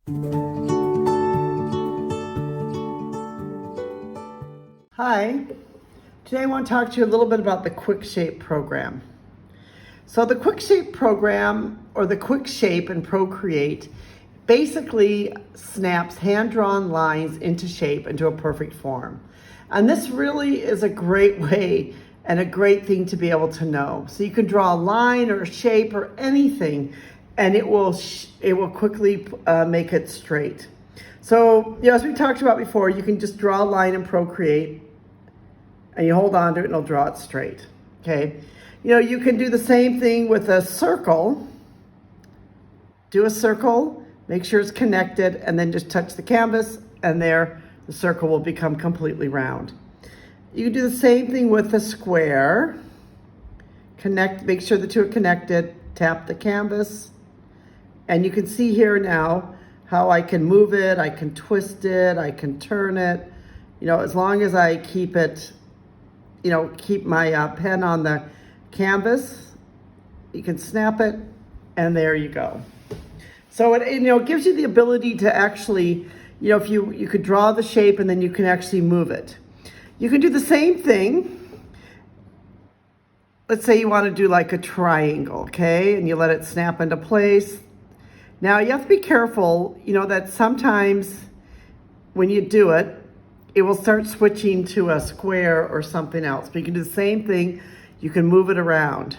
Hi, today I want to talk to you a little bit about the QuickShape program. So the QuickShape program, or the QuickShape in Procreate, basically snaps hand-drawn lines into shape into a perfect form. And this really is a great way and a great thing to be able to know. So you can draw a line or a shape or anything, and it will quickly make it straight. So, as we talked about before, you can just draw a line in Procreate and you hold on to it and it'll draw it straight, okay? You can do the same thing with a circle. Do a circle, make sure it's connected, and then just touch the canvas, and there, the circle will become completely round. You can do the same thing with a square. Make sure the two are connected, tap the canvas, and you can see here now how I can move it, I can twist it, I can turn it, as long as I keep it, keep my pen on the canvas. You can snap it, and there you go. So it gives you the ability to actually, if you could draw the shape and then you can actually move it. You can do the same thing. Let's say you want to do like a triangle, okay? And you let it snap into place. Now you have to be careful, that sometimes when you do it, it will start switching to a square or something else. But you can do the same thing. You can move it around.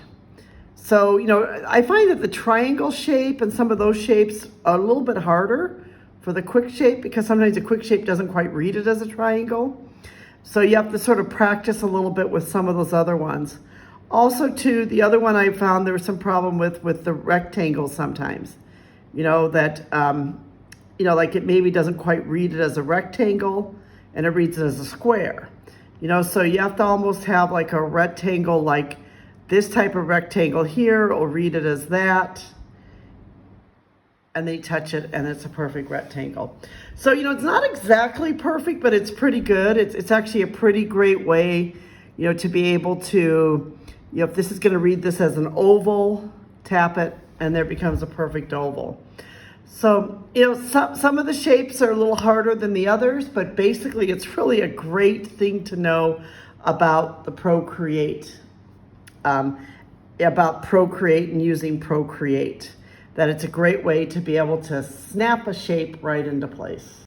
So, I find that the triangle shape and some of those shapes are a little bit harder for the QuickShape, because sometimes the QuickShape doesn't quite read it as a triangle. So you have to sort of practice a little bit with some of those other ones. Also, too, the other one I found there was some problem with the rectangles sometimes. Like it maybe doesn't quite read it as a rectangle, and it reads it as a square. So you have to almost have like a rectangle, like this type of rectangle here, or read it as that. And then you touch it and it's a perfect rectangle. So, it's not exactly perfect, but it's pretty good. It's actually a pretty great way, to be able to, if this is going to read this as an oval, tap it, and there becomes a perfect oval. So, some of the shapes are a little harder than the others, but basically it's really a great thing to know about the Procreate, and using Procreate, that it's a great way to be able to snap a shape right into place.